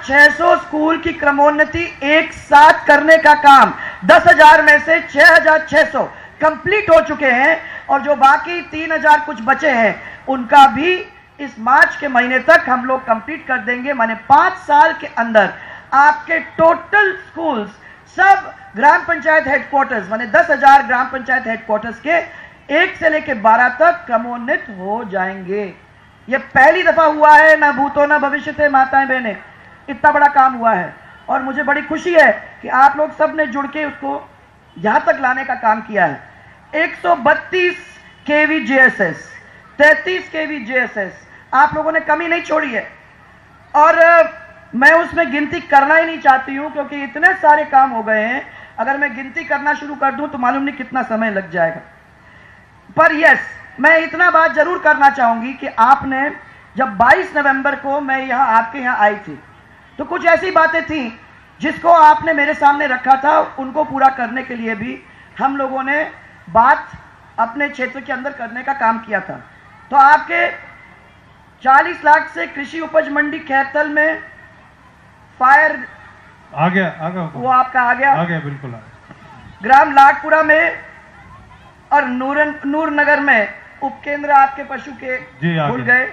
6,600 school की क्रमोन्नति एक साथ करने का काम 10,000 में से 6,600 कंप्लीट हो चुके हैं, और जो बाकी 3,000 कुछ बचे हैं उनका भी इस मार्च के महीने तक हम लोग कंप्लीट कर देंगे। माने 5 साल के अंदर आपके टोटल स्कूल्स सब ग्राम पंचायत हेडक्वार्टर्स माने 10,000 ग्राम पंचायत हेडक्वार्टर्स के 1 से लेकर 12 तक क्रमोन्नत हो जाएंगे। यह पहली दफा हुआ है, ना भूतो ना भविष्य थे माताएं बहनें, इतना बड़ा काम हुआ है। और मुझे बड़ी खुशी है कि आप लोग सब ने जुड़ के उसको यहां तक लाने का काम किया है। 132 केवी जेएसएस, 33 केवी जेएसएस आप लोगों ने कमी नहीं छोड़ी है, और मैं उसमें गिनती करना ही नहीं चाहती हूं क्योंकि इतने सारे काम हो गए हैं। अगर मैं गिनती करना शुरू कर दूं तो मालूम नहीं कितना समय लग जाएगा। पर यस, मैं इतना बात जरूर करना चाहूंगी कि आपने जब 22 नवंबर को मैं यहां आपके यहां आई थी तो कुछ ऐसी बातें थी जिसको आपने मेरे सामने रखा था, उनको पूरा करने के लिए भी हम लोगों ने बात अपने क्षेत्र के अंदर करने का काम किया था। तो आपके 40 लाख से कृषि उपज मंडी खैरतल में फायर आ गया वो आपका आ गया बिल्कुल। ग्राम लाडपुरा में और नूरनगर में उपकेंद्र आपके पशु के खुल गए।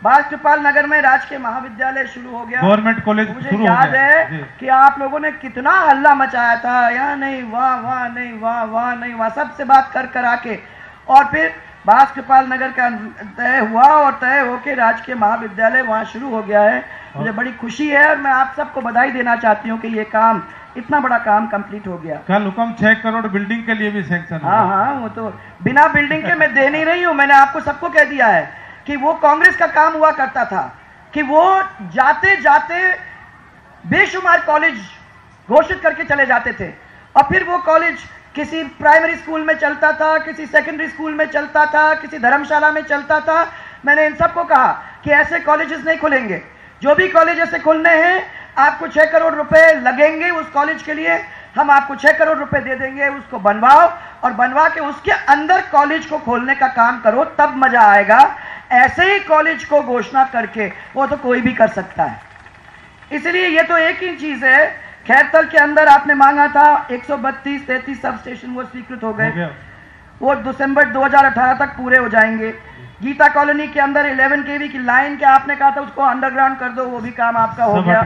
बाल नगर में राजकीय महाविद्यालय शुरू हो गया, गवर्नमेंट कॉलेज मुझे याद है कि आप लोगों ने कितना हल्ला मचाया था, यहाँ नहीं वहाँ नहीं वहाँ नहीं वहाँ, सबसे बात कर आके, और फिर बाल नगर का तय हुआ और तय होके राजकीय महाविद्यालय वहाँ शुरू हो गया है। मुझे बड़ी खुशी है और मैं आप सबको बधाई देना चाहती हूँ कि ये काम, इतना बड़ा काम कंप्लीट हो गया। कल हुक्म 6 करोड़ बिल्डिंग के लिए भी सैंक्शन। हाँ, वो तो बिना बिल्डिंग के मैं दे नहीं रही हूँ। मैंने आपको सबको कह दिया है कि वो कांग्रेस का काम हुआ करता था कि वो जाते जाते बेशुमार कॉलेज घोषित करके चले जाते थे, और फिर वो कॉलेज किसी प्राइमरी स्कूल में चलता था, किसी सेकेंडरी स्कूल में चलता था, किसी धर्मशाला में चलता था। मैंने इन सबको कहा कि ऐसे कॉलेजेस नहीं खुलेंगे, जो भी कॉलेज ऐसे खुलने हैं आपको 6 करोड़ रुपए लगेंगे उस कॉलेज के लिए, हम आपको 6 करोड़ रुपए दे देंगे, उसको बनवाओ और बनवा के उसके अंदर कॉलेज को खोलने का काम करो, तब मजा आएगा। ऐसे ही कॉलेज को घोषणा करके वो तो कोई भी कर सकता है। इसलिए ये तो एक ही चीज है, खैरतल के अंदर आपने मांगा था 132-33 सब स्टेशन, वो स्वीकृत हो गए, वो दिसंबर 2018 तक पूरे हो जाएंगे। गीता कॉलोनी के अंदर 11 केवी की लाइन के आपने कहा था उसको अंडरग्राउंड कर दो, वो भी काम आपका हो गया।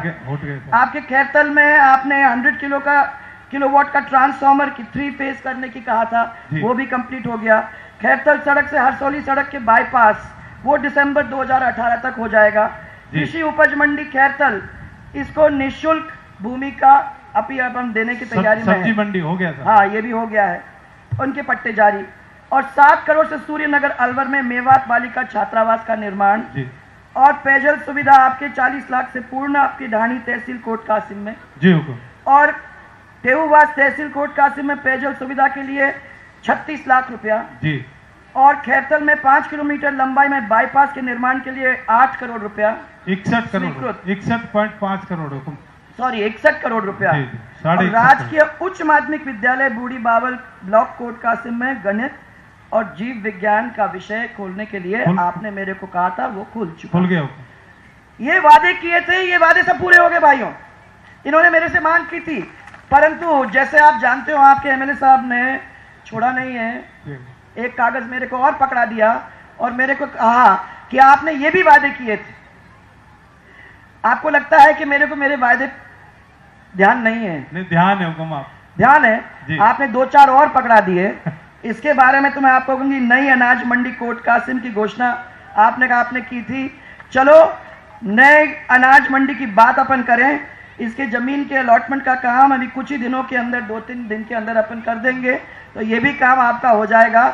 आपके खैरतल में आपने 100 किलोवाट का ट्रांसफार्मर की 3 फेज करने की कहा था, वो भी कंप्लीट हो गया। खैरतल सड़क से हरसौली सड़क के बाईपास वो दिसंबर 2018 तक हो जाएगा। कृषि उपज मंडी खैरतल, इसको निःशुल्क भूमि का अपन देने की तैयारी में है। सब्जी मंडी हो गया था। हाँ, ये भी हो गया है, उनके पट्टे जारी। और 7 करोड़ से सूर्यनगर अलवर में मेवात बालिका छात्रावास का निर्माण, और पेयजल सुविधा आपके 40 लाख से पूर्ण आपकी ढाणी तहसील कोट कासिम में जी, और टेऊवास तहसील कोट कासिम में पेयजल सुविधा के लिए 36 लाख रुपया जी, और खैरतल में 5 किलोमीटर लंबाई में बाईपास के निर्माण के लिए 8 करोड़ रुपया, 61.5 करोड़, सॉरी 61 करोड़ रुपया। और 61 राजकीय उच्च माध्यमिक विद्यालय बूढ़ी बावल ब्लॉक कोट कासिम में गणित और जीव विज्ञान का विषय खोलने के लिए आपने मेरे को कहा था, वो खुल गया। ये वादे किए थे, ये वादे सब पूरे हो गए भाइयों। इन्होंने मेरे से मांग की थी, परंतु जैसे आप जानते हो आपके एमएलए साहब ने छोड़ा नहीं है, एक कागज मेरे को और पकड़ा दिया और मेरे को कहा कि आपने ये भी वादे किए थे। आपको लगता है कि मेरे को मेरे वादे ध्यान नहीं है? नहीं, ध्यान है हुक्म, आप ध्यान है। आपने 2-4 और पकड़ा दिए। इसके बारे में तो मैं आपको कहूंगी, नई अनाज मंडी कोट कासिम की घोषणा आपने कहा आपने की थी। चलो नए अनाज मंडी की बात अपन करें, इसके जमीन के अलॉटमेंट का काम अभी कुछ ही दिनों के अंदर, 2-3 दिन के अंदर अपन कर देंगे, तो ये भी काम आपका हो जाएगा।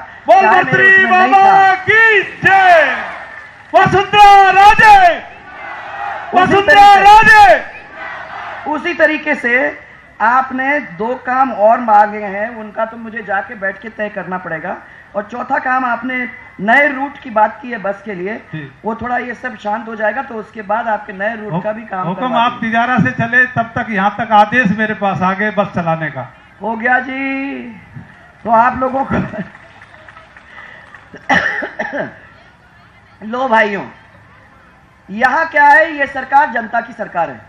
उसी तरीके से आपने 2 काम और मांगे हैं, उनका तो मुझे जाके बैठ के तय करना पड़ेगा। और चौथा काम आपने नए रूट की बात की है बस के लिए, वो थोड़ा ये सब शांत हो जाएगा तो उसके बाद आपके नए रूट का भी काम हुक्म। आप तिजारा से चले तब तक यहाँ तक आदेश मेरे पास आ गए बस चलाने का। हो गया जी। तो आप लोगों को लो भाइयों, यहां क्या है, ये सरकार जनता की सरकार है।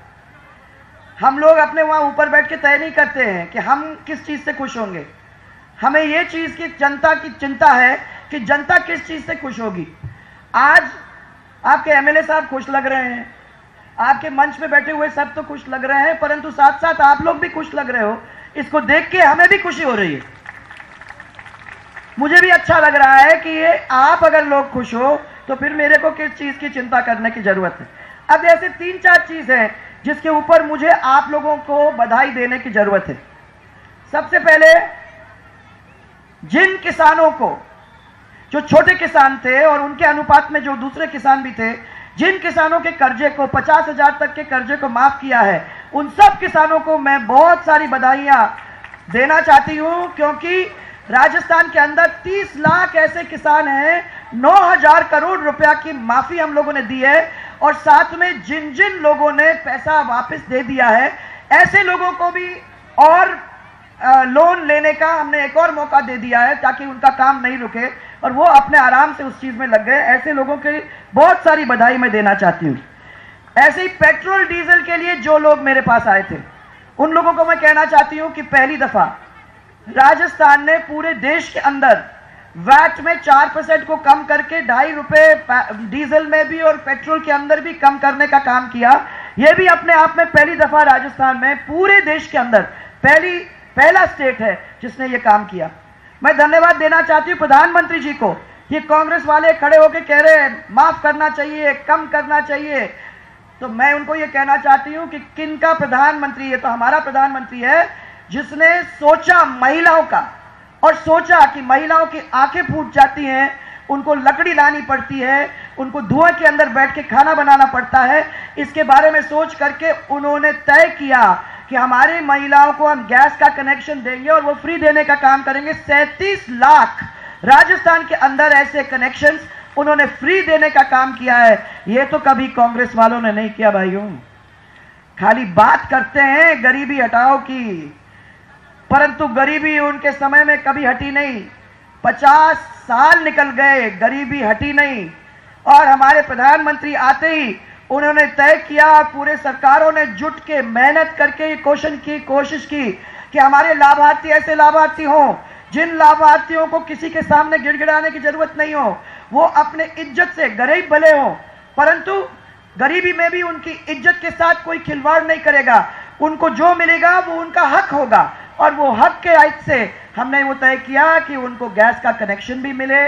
हम लोग अपने वहां ऊपर बैठ के तय नहीं करते हैं कि हम किस चीज से खुश होंगे। हमें ये चीज की जनता की चिंता है कि जनता किस चीज से खुश होगी। आज आपके एमएलए साहब खुश लग रहे हैं, आपके मंच में बैठे हुए सब तो खुश लग रहे हैं, परंतु साथ साथ आप लोग भी खुश लग रहे हो। इसको देख के हमें भी खुशी हो रही है। मुझे भी अच्छा लग रहा है कि ये आप अगर लोग खुश हो तो फिर मेरे को किस चीज की चिंता करने की जरूरत है। अब ऐसे 3-4 चीज हैं जिसके ऊपर मुझे आप लोगों को बधाई देने की जरूरत है। सबसे पहले जिन किसानों को, जो छोटे किसान थे और उनके अनुपात में जो दूसरे किसान भी थे, जिन किसानों के कर्जे को 50,000 तक के कर्जे को माफ किया है, उन सब किसानों को मैं बहुत सारी बधाइयां देना चाहती हूं, क्योंकि राजस्थान के अंदर 30 लाख ऐसे किसान हैं, 9,000 करोड़ रुपया की माफी हम लोगों ने दी है, और साथ में जिन जिन लोगों ने पैसा वापस दे दिया है, ऐसे लोगों को भी और लोन लेने का हमने एक और मौका दे दिया है ताकि उनका काम नहीं रुके और वो अपने आराम से उस चीज में लग गए। ऐसे लोगों की बहुत सारी बधाई मैं देना चाहती हूं। ऐसे ही पेट्रोल डीजल के लिए जो लोग मेरे पास आए थे, उन लोगों को मैं कहना चाहती हूं कि पहली दफा राजस्थान ने पूरे देश के अंदर वैट में 4% को कम करके 2.5 रुपए डीजल में भी और पेट्रोल के अंदर भी कम करने का काम किया। यह भी अपने आप में पहली दफा राजस्थान में पूरे देश के अंदर पहला स्टेट है जिसने यह काम किया। मैं धन्यवाद देना चाहती हूं प्रधानमंत्री जी को। ये कांग्रेस वाले खड़े होकर कह रहे हैं माफ करना चाहिए, कम करना चाहिए, तो मैं उनको ये कहना चाहती हूं कि किनका प्रधानमंत्री है? तो हमारा प्रधानमंत्री है, जिसने सोचा महिलाओं का और सोचा कि महिलाओं की आंखें फूट जाती हैं, उनको लकड़ी लानी पड़ती है, उनको धुआं के अंदर बैठ के खाना बनाना पड़ता है। इसके बारे में सोच करके उन्होंने तय किया कि हमारी महिलाओं को हम गैस का कनेक्शन देंगे और वो फ्री देने का काम करेंगे। 37 लाख राजस्थान के अंदर ऐसे कनेक्शंस उन्होंने फ्री देने का काम किया है। ये तो कभी कांग्रेस वालों ने नहीं किया भाइयों। खाली बात करते हैं गरीबी हटाओ की, परंतु गरीबी उनके समय में कभी हटी नहीं। 50 साल निकल गए, गरीबी हटी नहीं। और हमारे प्रधानमंत्री आते ही उन्होंने तय किया, पूरे सरकारों ने जुट के मेहनत करके ये कोशिश की कि हमारे लाभार्थी ऐसे लाभार्थी हों जिन लाभार्थियों को किसी के सामने गिड़गिड़ाने की जरूरत नहीं हो, वो अपने इज्जत से गरीब भले हो, परंतु गरीबी में भी उनकी इज्जत के साथ कोई खिलवाड़ नहीं करेगा। उनको जो मिलेगा वो उनका हक होगा, और वो हक के राइट से हमने वो तय किया कि उनको गैस का कनेक्शन भी मिले,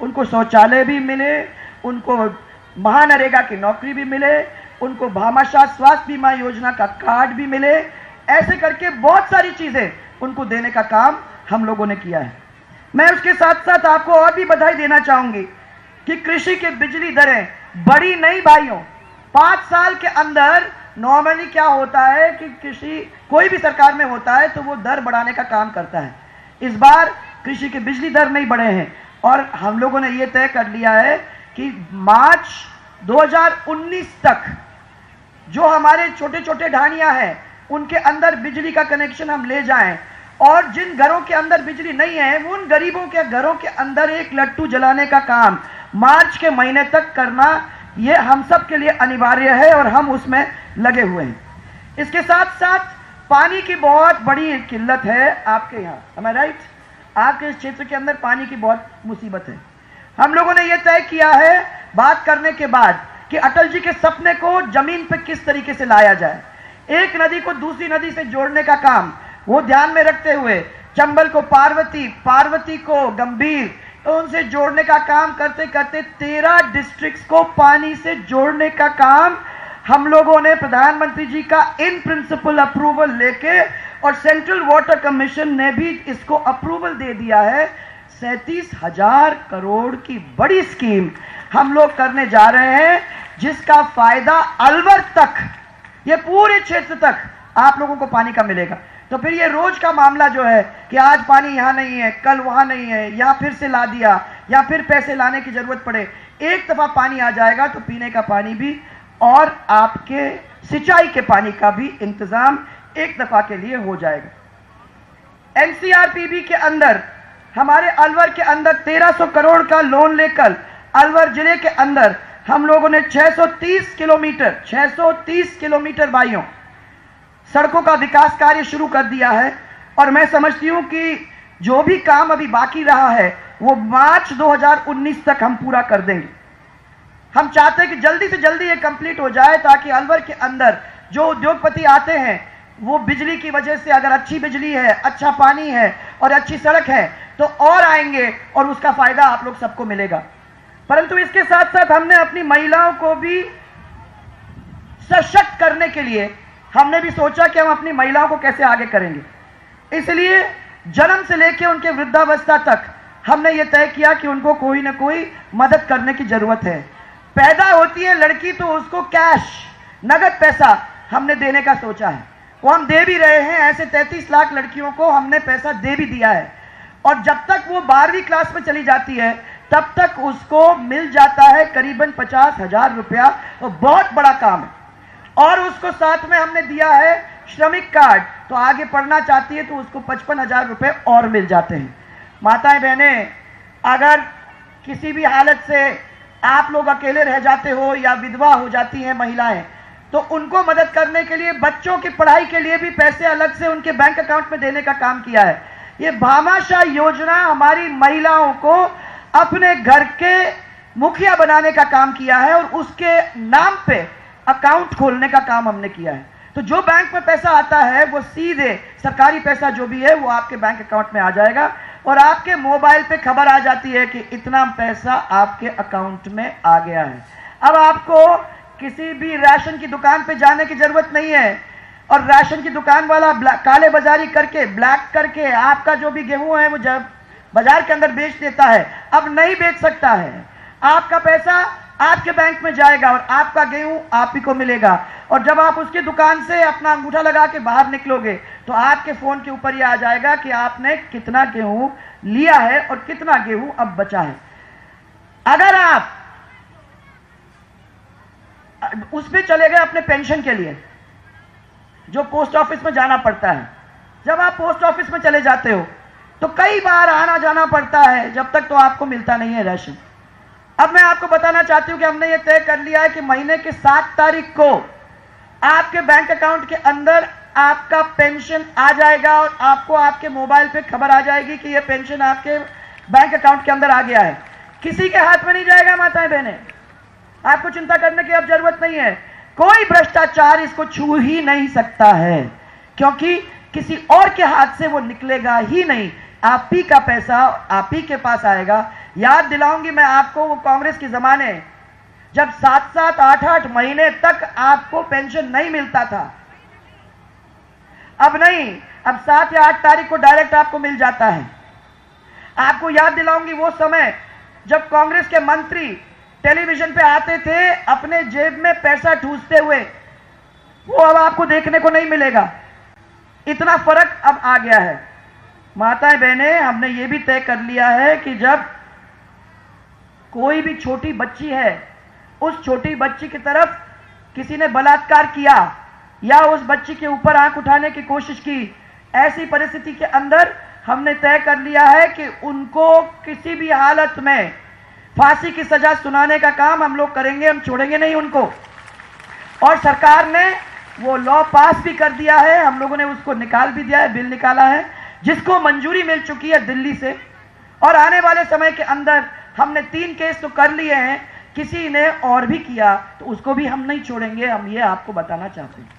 उनको शौचालय भी मिले, उनको महानरेगा की नौकरी भी मिले, उनको भामाशाह स्वास्थ्य बीमा योजना का कार्ड भी मिले। ऐसे करके बहुत सारी चीजें उनको देने का काम हम लोगों ने किया है। मैं उसके साथ साथ आपको और भी बधाई देना चाहूंगी कि कृषि की बिजली दरें बढ़ी नहीं भाइयों। 5 साल के अंदर नॉर्मली क्या होता है कि कृषि कोई भी सरकार में होता है तो वो दर बढ़ाने का काम करता है। इस बार कृषि के बिजली दर नहीं बढ़े हैं, और हम लोगों ने ये तय कर लिया है कि मार्च 2019 तक जो हमारे छोटे छोटे ढाणियां हैं उनके अंदर बिजली का कनेक्शन हम ले जाएं, और जिन घरों के अंदर बिजली नहीं है उन गरीबों के घरों के अंदर एक लट्टू जलाने का काम मार्च के महीने तक करना, ये हम सब के लिए अनिवार्य है और हम उसमें लगे हुए हैं। इसके साथ साथ पानी की बहुत बड़ी किल्लत है आपके यहाँ, am I right? आपके इस क्षेत्र के अंदर पानी की बहुत मुसीबत है। हम लोगों ने यह तय किया है बात करने के बाद कि अटल जी के सपने को जमीन पर किस तरीके से लाया जाए। एक नदी को दूसरी नदी से जोड़ने का काम वो ध्यान में रखते हुए चंबल को पार्वती, पार्वती को गंभीर, तो उनसे जोड़ने का काम करते करते 13 डिस्ट्रिक्ट्स को पानी से जोड़ने का काम हम लोगों ने प्रधानमंत्री जी का इन प्रिंसिपल अप्रूवल लेके, और सेंट्रल वाटर कमीशन ने भी इसको अप्रूवल दे दिया है। 37,000 करोड़ की बड़ी स्कीम हम लोग करने जा रहे हैं, जिसका फायदा अलवर तक, ये पूरे क्षेत्र तक आप लोगों को पानी का मिलेगा। तो फिर ये रोज का मामला जो है कि आज पानी यहां नहीं है, कल वहां नहीं है, या फिर से ला दिया, या फिर पैसे लाने की जरूरत पड़े, एक दफा पानी आ जाएगा तो पीने का पानी भी और आपके सिंचाई के पानी का भी इंतजाम एक दफा के लिए हो जाएगा। एनसीआरपीबी के अंदर हमारे अलवर के अंदर 1300 करोड़ का लोन लेकर अलवर जिले के अंदर हम लोगों ने 630 किलोमीटर भाइयों सड़कों का विकास कार्य शुरू कर दिया है और मैं समझती हूं कि जो भी काम अभी बाकी रहा है वो मार्च 2019 तक हम पूरा कर देंगे। हम चाहते हैं कि जल्दी से जल्दी ये कंप्लीट हो जाए ताकि अलवर के अंदर जो उद्योगपति आते हैं वो बिजली की वजह से, अगर अच्छी बिजली है, अच्छा पानी है और अच्छी सड़क है तो और आएंगे और उसका फायदा आप लोग सबको मिलेगा। परंतु इसके साथ साथ हमने अपनी महिलाओं को भी सशक्त करने के लिए हमने भी सोचा कि हम अपनी महिलाओं को कैसे आगे करेंगे। इसलिए जन्म से लेकर उनके वृद्धावस्था तक हमने ये तय किया कि उनको कोई ना कोई मदद करने की जरूरत है। पैदा होती है लड़की तो उसको कैश, नगद पैसा हमने देने का सोचा है, वो हम दे भी रहे हैं। ऐसे 33 लाख लड़कियों को हमने पैसा दे भी दिया है और जब तक वो 12वीं क्लास में चली जाती है तब तक उसको मिल जाता है करीबन 50,000 रुपया। वो बहुत बड़ा काम है। और उसको साथ में हमने दिया है श्रमिक कार्ड, तो आगे पढ़ना चाहती है तो उसको 55,000 रुपए और मिल जाते हैं। माताएं बहनें, अगर किसी भी हालत से आप लोग अकेले रह जाते हो या विधवा हो जाती हैं महिलाएं, तो उनको मदद करने के लिए बच्चों की पढ़ाई के लिए भी पैसे अलग से उनके बैंक अकाउंट में देने का काम किया है। ये भामाशाह योजना हमारी महिलाओं को अपने घर के मुखिया बनाने का काम किया है और उसके नाम पे अकाउंट खोलने का काम हमने किया है। तो जो बैंक में पैसा आता है वो सीधे सरकारी पैसा जो भी है वो आपके बैंक अकाउंट में आ जाएगा और आपके मोबाइल पे खबर आ जाती है कि इतना पैसा आपके अकाउंट में आ गया है। अब आपको किसी भी राशन की दुकान पे जाने की जरूरत नहीं है और राशन की दुकान वाला काले बाजारी करके, ब्लैक करके आपका जो भी गेहूं है वो जब बाजार के अंदर बेच देता है, अब नहीं बेच सकता है। आपका पैसा आपके बैंक में जाएगा और आपका गेहूं आप ही को मिलेगा। और जब आप उसकी दुकान से अपना अंगूठा लगा के बाहर निकलोगे तो आपके फोन के ऊपर ये आ जाएगा कि आपने कितना गेहूं लिया है और कितना गेहूं अब बचा है। अगर आप उस पे चले गए अपने पेंशन के लिए, जो पोस्ट ऑफिस में जाना पड़ता है, जब आप पोस्ट ऑफिस में चले जाते हो तो कई बार आना जाना पड़ता है, जब तक तो आपको मिलता नहीं है राशन। अब मैं आपको बताना चाहती हूं कि हमने ये तय कर लिया है कि महीने की 7 तारीख को आपके बैंक अकाउंट के अंदर आपका पेंशन आ जाएगा और आपको आपके मोबाइल पे खबर आ जाएगी कि ये पेंशन आपके बैंक अकाउंट के अंदर आ गया है। किसी के हाथ में नहीं जाएगा माताएं बहनें, आपको चिंता करने की अब जरूरत नहीं है। कोई भ्रष्टाचार इसको छू ही नहीं सकता है क्योंकि किसी और के हाथ से वो निकलेगा ही नहीं। आप ही का पैसा आप ही के पास आएगा। याद दिलाऊंगी मैं आपको वो कांग्रेस के जमाने जब 7-7, 8-8 महीने तक आपको पेंशन नहीं मिलता था। अब नहीं, अब 7 या 8 तारीख को डायरेक्ट आपको मिल जाता है। आपको याद दिलाऊंगी वो समय जब कांग्रेस के मंत्री टेलीविजन पे आते थे अपने जेब में पैसा ठूसते हुए, वो अब आपको देखने को नहीं मिलेगा। इतना फर्क अब आ गया है। माताएं बहनें, हमने ये भी तय कर लिया है कि जब कोई भी छोटी बच्ची है, उस छोटी बच्ची की तरफ किसी ने बलात्कार किया या उस बच्ची के ऊपर आंख उठाने की कोशिश की, ऐसी परिस्थिति के अंदर हमने तय कर लिया है कि उनको किसी भी हालत में फांसी की सजा सुनाने का काम हम लोग करेंगे, हम छोड़ेंगे नहीं उनको। और सरकार ने वो लॉ पास भी कर दिया है, हम लोगों ने उसको निकाल भी दिया है, बिल निकाला है जिसको मंजूरी मिल चुकी है दिल्ली से। और आने वाले समय के अंदर हमने 3 केस तो कर लिए हैं, किसी ने और भी किया तो उसको भी हम नहीं छोड़ेंगे। हम ये आपको बताना चाहते हैं,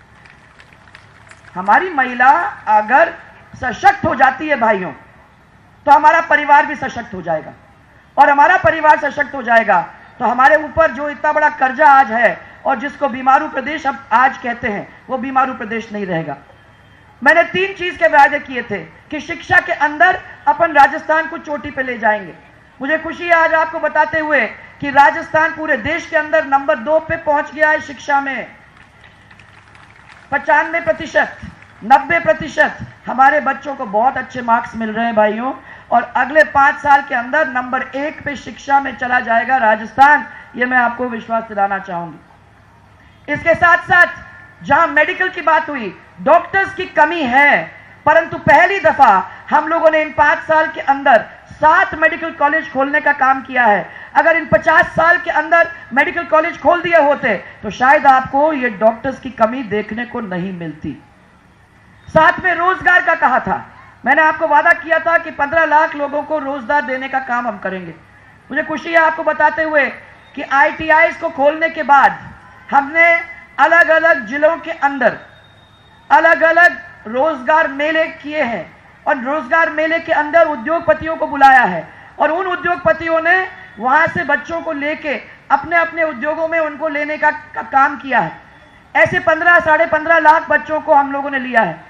हमारी महिला अगर सशक्त हो जाती है भाइयों, तो हमारा परिवार भी सशक्त हो जाएगा और हमारा परिवार सशक्त हो जाएगा तो हमारे ऊपर जो इतना बड़ा कर्जा आज है और जिसको बीमारू प्रदेश अब आज कहते हैं, वो बीमारू प्रदेश नहीं रहेगा। मैंने 3 चीज के वादे किए थे कि शिक्षा के अंदर अपन राजस्थान को चोटी पे ले जाएंगे। मुझे खुशी है आज आपको बताते हुए कि राजस्थान पूरे देश के अंदर नंबर 2 पे पहुंच गया है शिक्षा में। 95%, 90% हमारे बच्चों को बहुत अच्छे मार्क्स मिल रहे हैं भाइयों, और अगले 5 साल के अंदर नंबर 1 पे शिक्षा में चला जाएगा राजस्थान। ये मैं आपको विश्वास दिलाना चाहूंगी। इसके साथ साथ जहां मेडिकल की बात हुई, डॉक्टर्स की कमी है, परंतु पहली दफा हम लोगों ने इन 5 साल के अंदर 7 मेडिकल कॉलेज खोलने का काम किया है। अगर इन 50 साल के अंदर मेडिकल कॉलेज खोल दिए होते तो शायद आपको ये डॉक्टर्स की कमी देखने को नहीं मिलती। साथ में रोजगार का कहा था। मैंने आपको वादा किया था कि 15 लाख लोगों को रोजगार देने का काम हम करेंगे। मुझे खुशी है आपको बताते हुए कि ITIs को खोलने के बाद हमने अलग अलग जिलों के अंदर अलग अलग रोजगार मेले किए हैं और रोजगार मेले के अंदर उद्योगपतियों को बुलाया है और उन उद्योगपतियों ने वहां से बच्चों को लेके अपने अपने उद्योगों में उनको लेने का काम किया है। ऐसे 15 15.5 लाख बच्चों को हम लोगों ने लिया है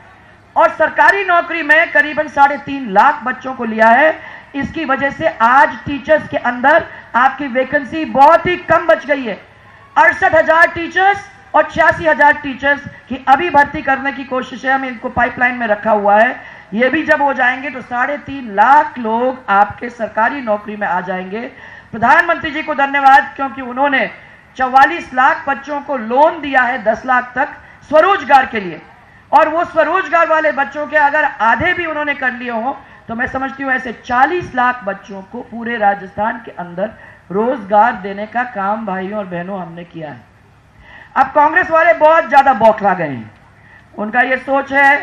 और सरकारी नौकरी में करीबन 3.5 लाख बच्चों को लिया है। इसकी वजह से आज टीचर्स के अंदर आपकी वैकेंसी बहुत ही कम बच गई है। 68,000 टीचर्स और 86,000 टीचर्स की अभी भर्ती करने की कोशिश है, हमें इनको पाइपलाइन में रखा हुआ है। ये भी जब हो जाएंगे तो 3.5 लाख लोग आपके सरकारी नौकरी में आ जाएंगे। प्रधानमंत्री जी को धन्यवाद, क्योंकि उन्होंने 44 लाख बच्चों को लोन दिया है 10 लाख तक स्वरोजगार के लिए, और वो स्वरोजगार वाले बच्चों के अगर आधे भी उन्होंने कर लिए हो तो मैं समझती हूं ऐसे 40 लाख बच्चों को पूरे राजस्थान के अंदर रोजगार देने का काम भाइयों और बहनों हमने किया है। अब कांग्रेस वाले बहुत ज्यादा बौखला गए हैं। उनका ये सोच है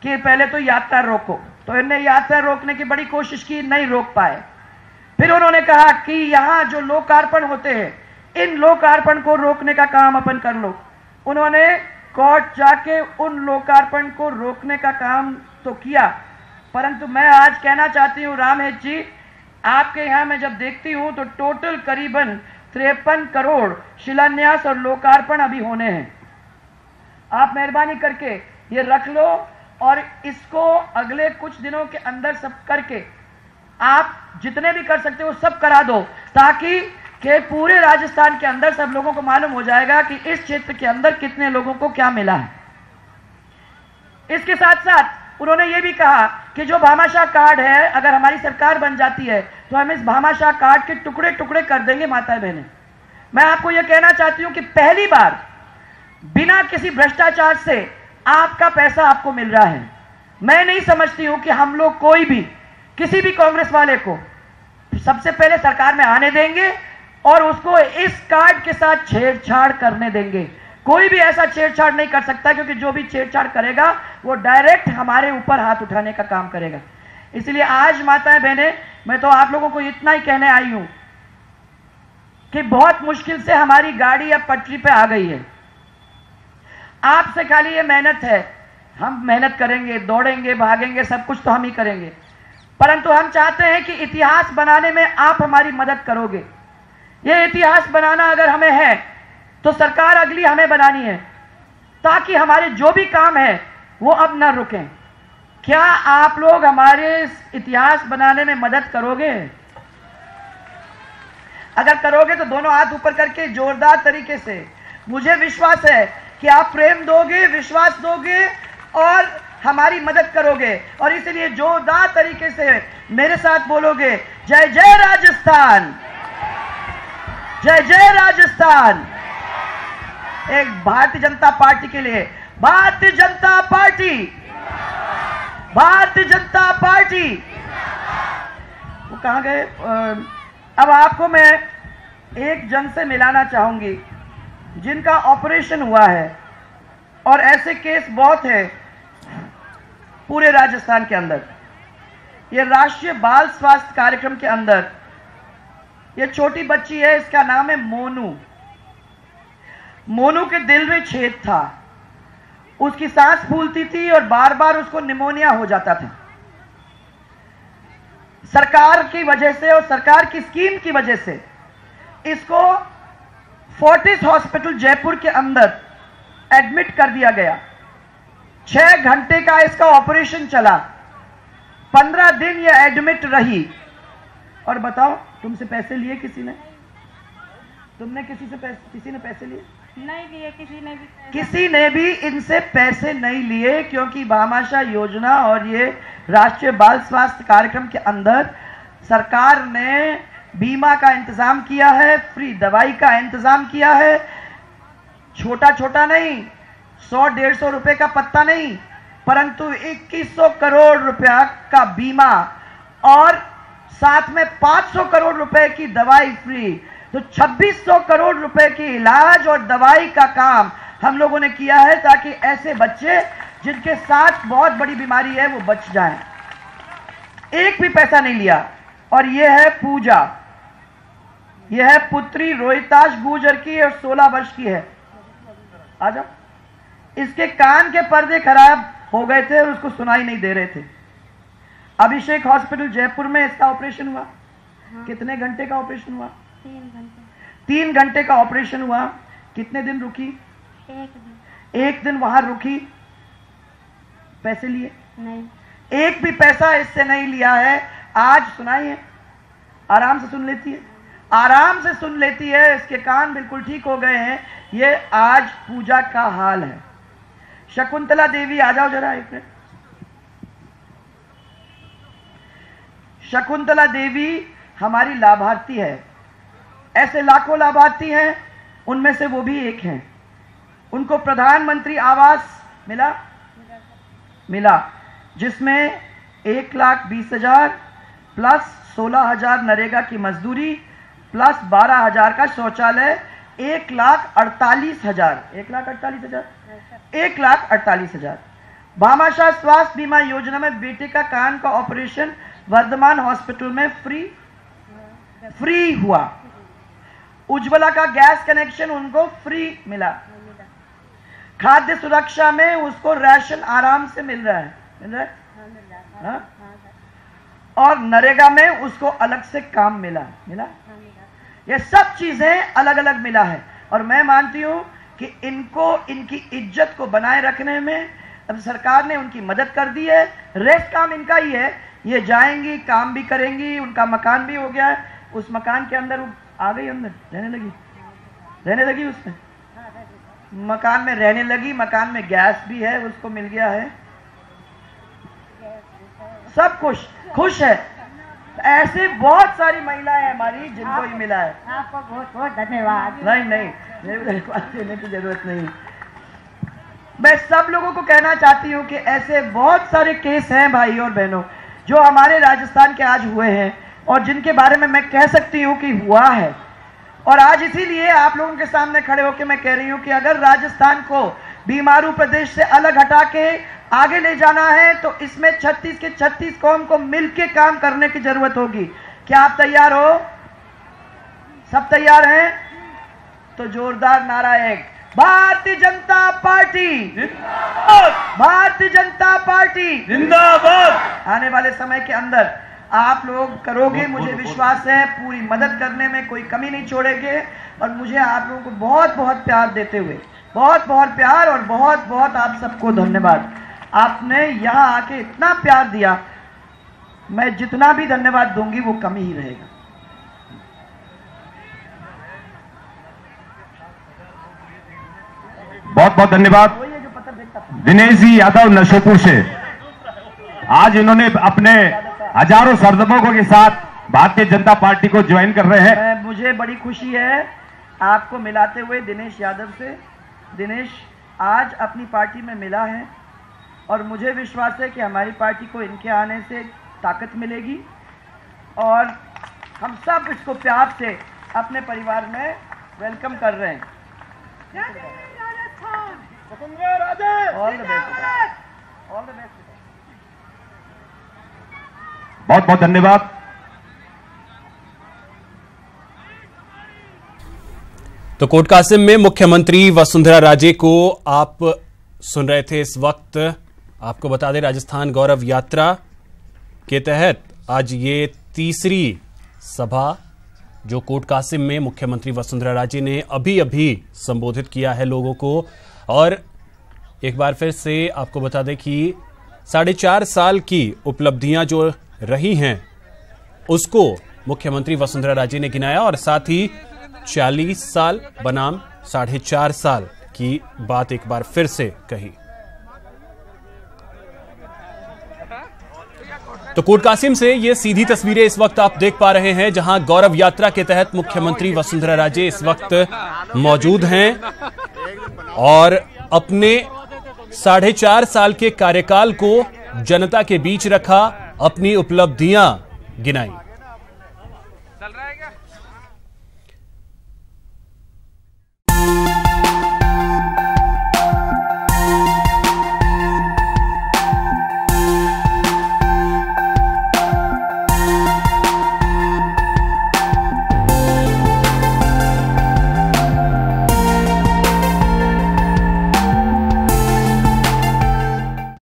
कि पहले तो यात्रा रोको, तो इन्होंने यात्रा रोकने की बड़ी कोशिश की, नहीं रोक पाए। फिर उन्होंने कहा कि यहां जो लोकार्पण होते हैं, इन लोकार्पण को रोकने का काम अपन कर लो। उन्होंने कोर्ट जाके उन लोकार्पण को रोकने का काम तो किया, परंतु मैं आज कहना चाहती हूं रामहेत जी, आपके यहां मैं जब देखती हूं तो टोटल करीबन 53 करोड़ शिलान्यास और लोकार्पण अभी होने हैं। आप मेहरबानी करके ये रख लो और इसको अगले कुछ दिनों के अंदर सब करके आप जितने भी कर सकते हो सब करा दो, ताकि कि पूरे राजस्थान के अंदर सब लोगों को मालूम हो जाएगा कि इस क्षेत्र के अंदर कितने लोगों को क्या मिला है। इसके साथ साथ उन्होंने ये भी कहा कि जो भामाशाह कार्ड है, अगर हमारी सरकार बन जाती है तो हम इस भामाशाह कार्ड के टुकड़े टुकड़े कर देंगे। माताएं बहनें, मैं आपको यह कहना चाहती हूं कि पहली बार बिना किसी भ्रष्टाचार से आपका पैसा आपको मिल रहा है। मैं नहीं समझती हूं कि हम लोग कोई भी किसी भी कांग्रेस वाले को सबसे पहले सरकार में आने देंगे और उसको इस कार्ड के साथ छेड़छाड़ करने देंगे। कोई भी ऐसा छेड़छाड़ नहीं कर सकता, क्योंकि जो भी छेड़छाड़ करेगा वो डायरेक्ट हमारे ऊपर हाथ उठाने का काम करेगा। इसलिए आज माताएं बहनें, मैं तो आप लोगों को इतना ही कहने आई हूं कि बहुत मुश्किल से हमारी गाड़ी अब पटरी पे आ गई है। आपसे खाली ये मेहनत है, हम मेहनत करेंगे, दौड़ेंगे, भागेंगे, सब कुछ तो हम ही करेंगे, परंतु हम चाहते हैं कि इतिहास बनाने में आप हमारी मदद करोगे। ये इतिहास बनाना अगर हमें है तो सरकार अगली हमें बनानी है, ताकि हमारे जो भी काम है वो अब ना रुकें। क्या आप लोग हमारे इतिहास बनाने में मदद करोगे? अगर करोगे तो दोनों हाथ ऊपर करके जोरदार तरीके से, मुझे विश्वास है कि आप प्रेम दोगे, विश्वास दोगे और हमारी मदद करोगे, और इसलिए जोरदार तरीके से मेरे साथ बोलोगे, जय जय राजस्थान, जय जय राजस्थान। एक भारतीय जनता पार्टी के लिए, भारतीय जनता पार्टी, भारतीय जनता पार्टी। वो कहां गए? अब आपको मैं एक जन से मिलाना चाहूंगी जिनका ऑपरेशन हुआ है, और ऐसे केस बहुत है पूरे राजस्थान के अंदर। ये राष्ट्रीय बाल स्वास्थ्य कार्यक्रम के अंदर ये छोटी बच्ची है, इसका नाम है मोनू। मोनू के दिल में छेद था, उसकी सांस फूलती थी और बार बार उसको निमोनिया हो जाता था। सरकार की वजह से और सरकार की स्कीम की वजह से इसको फोर्टिस हॉस्पिटल जयपुर के अंदर एडमिट कर दिया गया। 6 घंटे का इसका ऑपरेशन चला, 15 दिन ये एडमिट रही। और बताओ, तुमसे पैसे लिए किसी ने? तुमने किसी ने पैसे लिए? नहीं लिए, किसी ने भी इनसे पैसे नहीं लिए, क्योंकि भामाशाह योजना और ये राष्ट्रीय बाल स्वास्थ्य कार्यक्रम के अंदर सरकार ने बीमा का इंतजाम किया है, फ्री दवाई का इंतजाम किया है। छोटा छोटा नहीं, 100-150 रुपए का पत्ता नहीं, परंतु 2100 करोड़ रुपया का बीमा और साथ में 500 करोड़ रुपए की दवाई फ्री, तो 2600 करोड़ रुपए की इलाज और दवाई का काम हम लोगों ने किया है, ताकि ऐसे बच्चे जिनके साथ बहुत बड़ी बीमारी है वो बच जाएं। एक भी पैसा नहीं लिया। और ये है पूजा, यह है पुत्री रोहिताश गुर्जर की और 16 वर्ष की है। आ जाओ। इसके कान के पर्दे खराब हो गए थे और उसको सुनाई नहीं दे रहे थे। अभिषेक हॉस्पिटल जयपुर में इसका ऑपरेशन हुआ। कितने घंटे का ऑपरेशन हुआ? 3 घंटे का ऑपरेशन हुआ। कितने दिन रुकी? 1 दिन वहां रुकी। पैसे लिए? नहीं, एक भी पैसा इससे नहीं लिया है। आज सुनाई है, आराम से सुन लेती है, आराम से सुन लेती है। इसके कान बिल्कुल ठीक हो गए हैं। ये आज पूजा का हाल है। शकुंतला देवी आ जाओ जरा एक मिनट। शकुंतला देवी हमारी लाभार्थी है। ऐसे लाखों लाभार्थी हैं, उनमें से वो भी एक हैं। उनको प्रधानमंत्री आवास मिला, जिसमें 1,20,000 प्लस 16,000 नरेगा की मजदूरी प्लस 12,000 का शौचालय, 1,48,000 1,48,000। भामाशाह स्वास्थ्य बीमा योजना में बेटे का कान का ऑपरेशन वर्धमान हॉस्पिटल में फ्री हुआ। उज्ज्वला का गैस कनेक्शन उनको फ्री मिला। खाद्य सुरक्षा में उसको राशन आराम से मिल रहा है, हाँ? और नरेगा में उसको अलग से काम मिला। ये सब चीजें अलग अलग मिला है। और मैं मानती हूं कि इनको इनकी इज्जत को बनाए रखने में अब सरकार ने उनकी मदद कर दी है। रेस्ट काम इनका ही है। ये जाएंगी, काम भी करेंगी, उनका मकान भी हो गया है। उस मकान के अंदर आ गई, अंदर रहने लगी उसमें मकान में रहने लगी। मकान में गैस भी है, उसको मिल गया है, सब कुछ खुश है। ऐसे बहुत सारी महिलाएं हैं हमारी जिनको ही मिला है। आपको बहुत बहुत धन्यवाद। नहीं, धन्यवाद देने की जरूरत नहीं। मैं सब लोगों को कहना चाहती हूं कि ऐसे बहुत सारे केस हैं भाई और बहनों, जो हमारे राजस्थान के आज हुए हैं और जिनके बारे में मैं कह सकती हूं कि हुआ है। और आज इसीलिए आप लोगों के सामने खड़े होकर मैं कह रही हूं कि अगर राजस्थान को बीमारू प्रदेश से अलग हटा के आगे ले जाना है तो इसमें 36 के 36 कौम को मिलकर काम करने की जरूरत होगी। क्या आप तैयार हो? सब तैयार हैं? तो जोरदार नारा एक, भारतीय जनता पार्टी जिंदाबाद, भारतीय जनता पार्टी जिंदाबाद। आने वाले समय के अंदर आप लोग करोगे, मुझे विश्वास है। पूरी मदद करने में कोई कमी नहीं छोड़ेंगे। और मुझे आप लोगों को बहुत बहुत प्यार देते हुए, बहुत बहुत प्यार और बहुत बहुत आप सबको धन्यवाद। आपने यहां आके इतना प्यार दिया, मैं जितना भी धन्यवाद दूंगी वो कम ही रहेगा। बहुत बहुत धन्यवाद दिनेश जी यादव नशोपुर से। आज इन्होंने अपने हजारों सरदमों के साथ भारतीय जनता पार्टी को ज्वाइन कर रहे हैं। मुझे बड़ी खुशी है आपको मिलाते हुए दिनेश यादव से। दिनेश आज अपनी पार्टी में मिला है और मुझे विश्वास है कि हमारी पार्टी को इनके आने से ताकत मिलेगी और हम सब इसको प्यार से अपने परिवार में वेलकम कर रहे हैं। All the best, all the best. बहुत बहुत धन्यवाद। तो कोट कासिम में मुख्यमंत्री वसुंधरा राजे को आप सुन रहे थे इस वक्त। आपको बता दें, राजस्थान गौरव यात्रा के तहत आज ये तीसरी सभा जो कोट कासिम में मुख्यमंत्री वसुंधरा राजे ने अभी संबोधित किया है लोगों को। और एक बार फिर से आपको बता दें कि 4.5 साल की उपलब्धियां जो रही हैं उसको मुख्यमंत्री वसुंधरा राजे ने गिनाया और साथ ही 40 साल बनाम 4.5 साल की बात एक बार फिर से कही। तो कोट कासिम से ये सीधी तस्वीरें इस वक्त आप देख पा रहे हैं, जहां गौरव यात्रा के तहत मुख्यमंत्री वसुंधरा राजे इस वक्त मौजूद हैं और अपने 4.5 साल के कार्यकाल को जनता के बीच रखा, अपनी उपलब्धियां गिनाई।